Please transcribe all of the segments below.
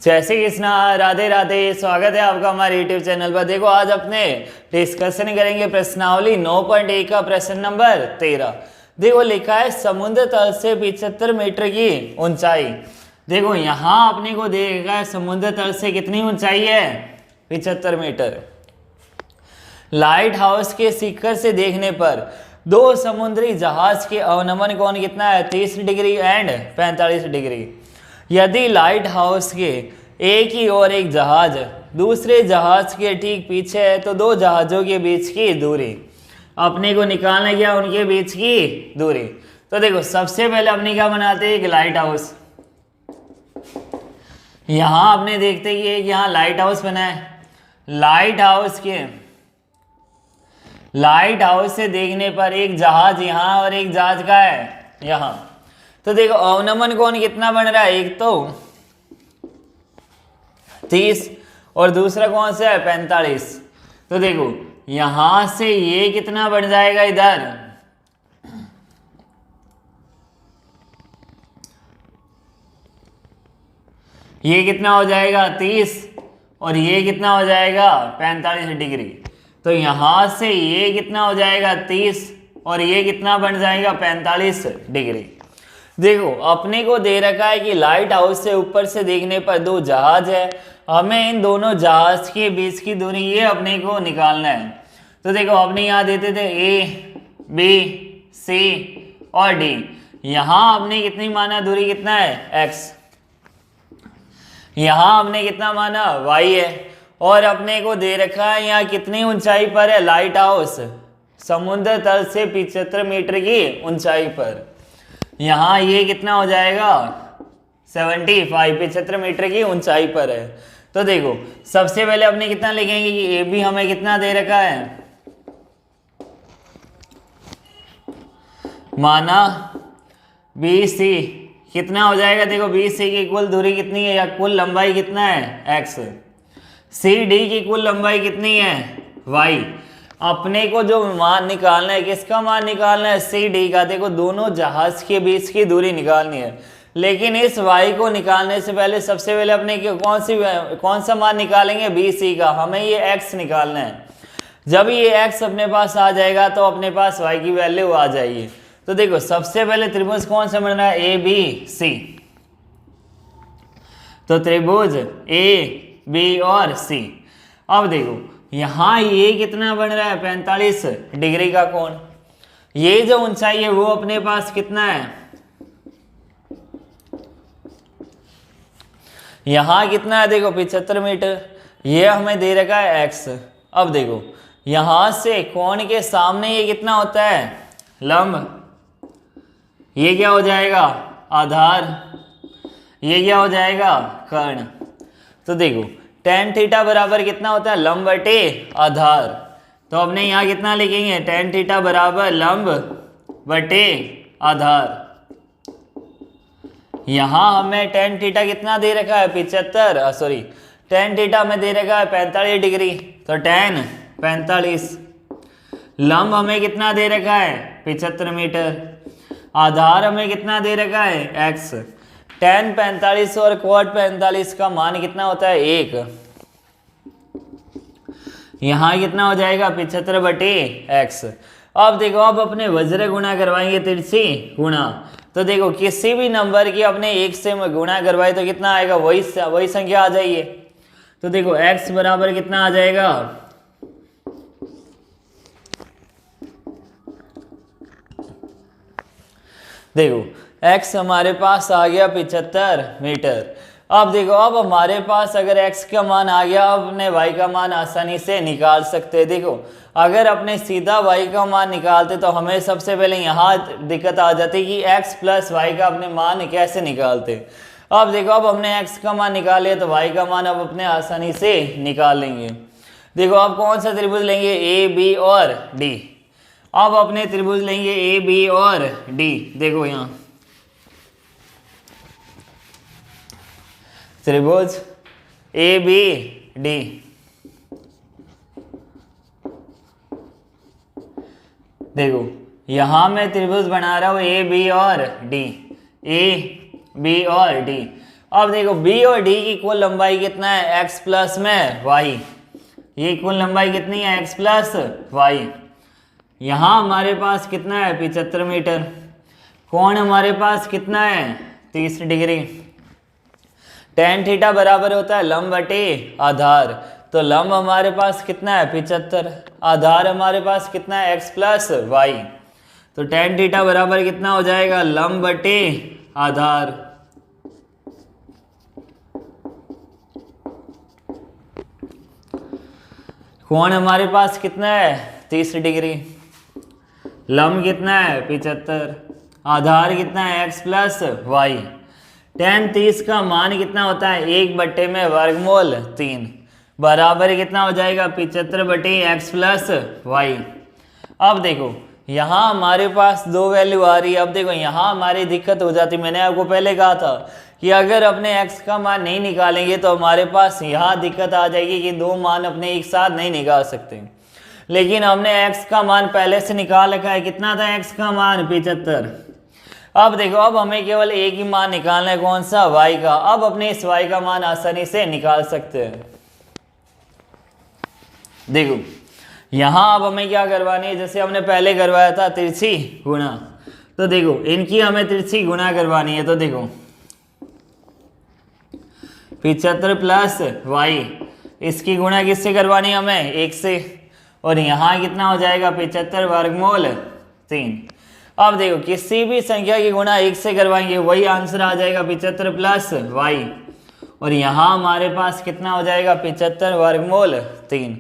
जय श्री कृष्णा, राधे राधे। स्वागत है आपका हमारे यूट्यूब चैनल पर। देखो आज अपने डिस्कशन करेंगे प्रश्नावली 9.1 का प्रश्न नंबर 13। देखो लिखा है समुद्र तल से 75 मीटर की ऊंचाई। देखो यहाँ अपने को देखा है समुद्र तल से कितनी ऊंचाई है, 75 मीटर। लाइट हाउस के शिखर से देखने पर दो समुद्री जहाज के अवनमन कोण कितना है, 30 डिग्री एंड 45 डिग्री। यदि लाइट हाउस के एक ही और एक जहाज दूसरे जहाज के ठीक पीछे है तो दो जहाज़ों के बीच की दूरी अपने को निकालना क्या, उनके बीच की दूरी। तो देखो सबसे पहले अपने क्या बनाते हैं, एक लाइट हाउस। यहाँ अपने देखते कि एक यहाँ लाइट हाउस बना है। लाइट हाउस से देखने पर एक जहाज यहाँ और एक जहाज का है यहाँ। तो देखो अवनमन कोण कितना बन रहा है, एक तो 30 और दूसरा कौन सा है 45। तो देखो यहां से ये कितना बन जाएगा, इधर ये कितना हो जाएगा 30 और ये कितना हो जाएगा 45 डिग्री। तो यहां से ये कितना हो जाएगा 30 और ये कितना बन जाएगा 45 डिग्री। देखो अपने को दे रखा है कि लाइट हाउस से ऊपर से देखने पर दो जहाज है, हमें इन दोनों जहाज के बीच की दूरी ये अपने को निकालना है। तो देखो अपने यहाँ देते थे ए बी सी और डी। यहाँ हमने कितनी माना, दूरी कितना है x। यहाँ हमने कितना माना y है। और अपने को दे रखा है यहाँ कितनी ऊंचाई पर है लाइट हाउस, समुद्र तल से 75 मीटर की ऊंचाई पर। यहाँ ये कितना हो जाएगा 75 मीटर की ऊंचाई पर है। तो देखो सबसे पहले अपने कितना लिखेंगे कि ए बी हमें कितना दे रखा है, माना बी सी कितना हो जाएगा। देखो बी सी की कुल दूरी कितनी है या कुल लंबाई कितना है x। सी डी की कुल लंबाई कितनी है y। अपने को जो मान निकालना है, किसका मान निकालना है, सी डी का। देखो दोनों जहाज के बीच की दूरी निकालनी है, लेकिन इस y को निकालने से पहले सबसे पहले अपने कौन सा मान निकालेंगे, बी सी का। हमें ये x निकालना है। जब ये x अपने पास आ जाएगा तो अपने पास y की वैल्यू आ जाएगी। तो देखो सबसे पहले त्रिभुज कौन सा बन रहा है, ए बी सी। तो त्रिभुज ए बी और सी। अब देखो यहाँ ये कितना बन रहा है 45 डिग्री का कोण। ये जो ऊंचाई है वो अपने पास कितना है, यहाँ कितना है, देखो 75 मीटर। ये हमें दे रखा है x। अब देखो यहाँ से कोण के सामने ये कितना होता है, लंब। ये क्या हो जाएगा आधार, ये क्या हो जाएगा कर्ण। तो देखो tan थीटा बराबर कितना होता है, लंब बटे आधार। तो अपने यहाँ कितना लिखेंगे, tan थीटा बराबर लंब बटे आधार। यहाँ हमें tan थीटा कितना दे रखा है 75, tan थीटा हमें दे रखा है 45 डिग्री। तो tan 45, लंब हमें कितना दे रखा है 75 मीटर, आधार हमें कितना दे रखा है x। tan 45 और cot 45 का मान कितना होता है 1। यहाँ कितना हो जाएगा 75 बटे x। अब देखो अब अपने वज्र गुणा करवाएंगे, तिरछी गुणा। तो देखो किसी भी नंबर की अपने 1 से गुणा करवाए तो कितना आएगा, वही संख्या आ जाइए। तो देखो x बराबर कितना आ जाएगा, देखो x हमारे पास आ गया 75 मीटर। अब देखो अब हमारे पास अगर x का मान आ गया, अब अपने y का मान आसानी से निकाल सकते हैं। देखो अगर अपने सीधा y का मान निकालते तो हमें सबसे पहले यहाँ दिक्कत आ जाती कि x प्लस y का अपने मान कैसे निकालते। अब देखो अब हमने x का मान निकाल लिया तो y का मान अब अपने आसानी से निकाल लेंगे। देखो अब कौन सा त्रिभुज लेंगे, ए बी और डी। अब अपने त्रिभुज लेंगे ए बी और डी। देखो यहाँ त्रिभुज ए बी डी। देखो यहाँ मैं त्रिभुज बना रहा हूँ ए बी और डी, ए बी और डी। अब देखो बी और डी की कुल लंबाई कितना है, एक्स प्लस में वाई। ये कुल लंबाई कितनी है, एक्स प्लस वाई। यहाँ हमारे पास कितना है, 75 मीटर। कोण हमारे पास कितना है, 30 डिग्री। tan थीटा बराबर होता है लंब बटे आधार। तो लंब हमारे पास कितना है, 75। आधार हमारे पास कितना है, x प्लस वाई। तो tan थीटा बराबर कितना हो जाएगा, लंब बटे आधार। कोण हमारे पास कितना है, 30 डिग्री। लंब कितना है, 75। आधार कितना है, x प्लस वाई। tan 30 का मान कितना होता है, 1 बट्टे में वर्गमूल 3 बराबर कितना हो जाएगा, 75 बटे x प्लस वाई। अब देखो यहाँ हमारे पास दो वैल्यू आ रही है। अब देखो यहाँ हमारी दिक्कत हो जाती, मैंने आपको पहले कहा था कि अगर अपने x का मान नहीं निकालेंगे तो हमारे पास यहाँ दिक्कत आ जाएगी कि दो मान अपने एक साथ नहीं निकाल सकते। लेकिन हमने x का मान पहले से निकाल रखा है। कितना था x का मान, 75। अब देखो अब हमें केवल एक ही मान निकालना है, कौन सा, y का। अब अपने इस y का मान आसानी से निकाल सकते हैं। देखो यहाँ अब हमें क्या करवानी है, जैसे हमने पहले करवाया था तिरछी गुणा। तो देखो इनकी हमें तिरछी गुणा करवानी है। तो देखो 75 प्लस वाई, इसकी गुणा किससे करवानी है हमें, 1 से। और यहाँ कितना हो जाएगा, 75 वर्गमूल 3। अब देखो किसी भी संख्या की गुणा 1 से करवाएंगे वही आंसर आ जाएगा, 75 प्लस वाई। और यहाँ हमारे पास कितना हो जाएगा, 75 वर्गमूल 3।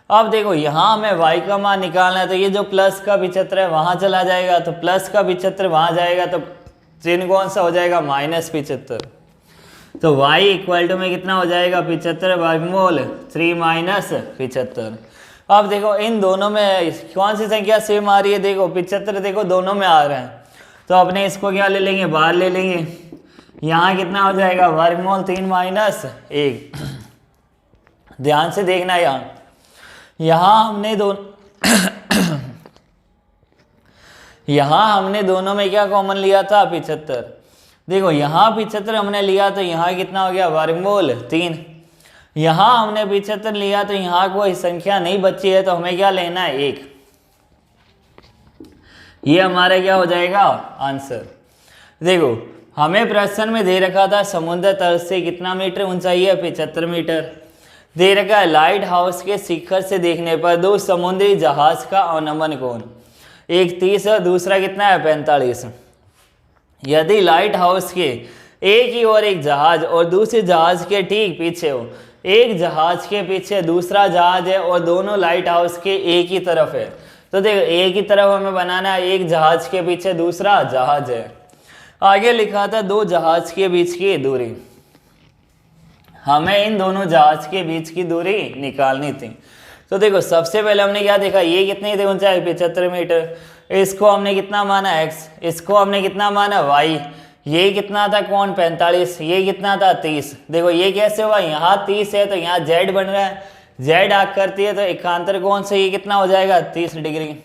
अब देखो यहाँ हमें y का मान निकालना है। तो ये जो प्लस का 75 है वहाँ चला जाएगा, तो प्लस का 75 वहाँ जाएगा, तो चिन्ह कौन सा हो जाएगा, -75। तो y इक्वल टू में कितना हो जाएगा, 75 वर्गमूल 3 माइनस 75। अब देखो इन दोनों में कौन सी संख्या सेम आ रही है, देखो 75 देखो दोनों में आ रहा है। तो अपने इसको क्या ले लेंगे, बाहर ले लेंगे। यहाँ कितना हो जाएगा, वर्गमूल 3 माइनस 1। ध्यान से देखना, यहाँ हमने दोनों में क्या कॉमन लिया था, 75। देखो यहाँ 75 हमने लिया तो यहाँ कितना हो गया, वर्गमूल 3। यहाँ हमने 75 लिया तो यहाँ कोई संख्या नहीं बची है, तो हमें क्या लेना है, 1। ये हमारा क्या हो जाएगा, आंसर। देखो हमें प्रश्न में दे रखा था समुद्र तल से कितना मीटर ऊंचाई है, 75 मीटर। दे रखा है लाइट हाउस के शिखर से देखने पर दो समुद्री जहाज का अवनमन कोण, एक 30 और दूसरा कितना है, 45। यदि लाइट हाउस के एक ही और एक जहाज और दूसरे जहाज के ठीक पीछे हो, एक जहाज के पीछे दूसरा जहाज है और दोनों लाइट हाउस के एक ही तरफ है। तो देखो एक ही तरफ हमें बनाना है, एक जहाज के पीछे दूसरा जहाज है। आगे लिखा था दो जहाज के बीच की दूरी, हमें इन दोनों जहाज के बीच की दूरी निकालनी थी। तो देखो सबसे पहले हमने क्या देखा, ये कितनी थी ऊंचाई, 75 मीटर। इसको हमने कितना माना, x। इसको हमने कितना माना, y। ये कितना था, कोण 45। ये कितना था, 30। देखो ये कैसे हुआ, यहाँ 30 है तो यहाँ z बन रहा है, z आग करती है तो एकांतर कोण से ये कितना हो जाएगा, 30 डिग्री।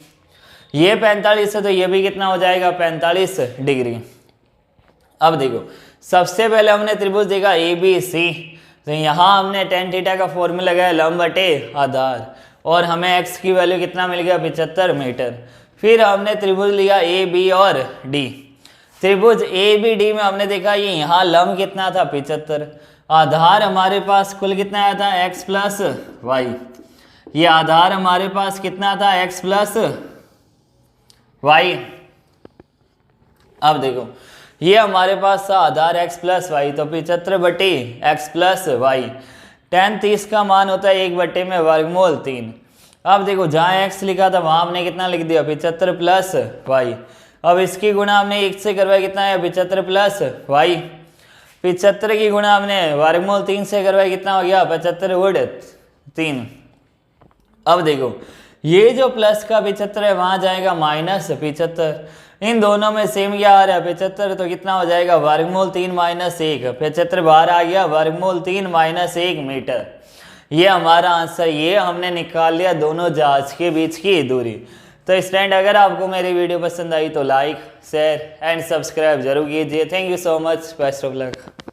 ये 45 है तो ये भी कितना हो जाएगा, 45 डिग्री। अब देखो सबसे पहले हमने त्रिभुज देखा ABC। तो यहाँ हमने tan थीटा का फॉर्मूला लगाया, लंब बटे आधार। और हमें x की वैल्यू कितना मिल गया, 75 मीटर। फिर हमने त्रिभुज लिया AB और D। त्रिभुज ABD में हमने देखा ये यहाँ लंब कितना था, 75। आधार हमारे पास कुल कितना आया था, x प्लस वाई। ये आधार हमारे पास कितना था, x प्लस वाई। अब देखो ये हमारे पास था आधार x प्लस वाई, तो 75 बटे x प्लस वाई। tan 30 का मान होता है 1 बटे में वर्गमूल 3। अब देखो जहाँ x लिखा था वहाँ हमने कितना लिख दिया, 75 प्लस वाई। अब इसकी गुणा हमने 1 से करवाई, कितना है, 75 प्लस वाई। 75 की गुणा हमने वर्गमूल 3 से करवाई, कितना हो गया, 75 गुण 3। अब देखो ये जो प्लस का 75 है वहाँ जाएगा माइनस 75। इन दोनों में सेम क्या आ रहा है, 75। तो कितना हो जाएगा, वर्गमूल 3 माइनस 1। 75 बाहर आ गया, वर्गमूल 3 माइनस 1 मीटर। ये हमारा आंसर। ये हमने निकाल लिया दोनों जहाज के बीच की दूरी। तो स्टूडेंट अगर आपको मेरी वीडियो पसंद आई तो लाइक, शेयर एंड सब्सक्राइब जरूर कीजिए। Thank you so much, best of luck.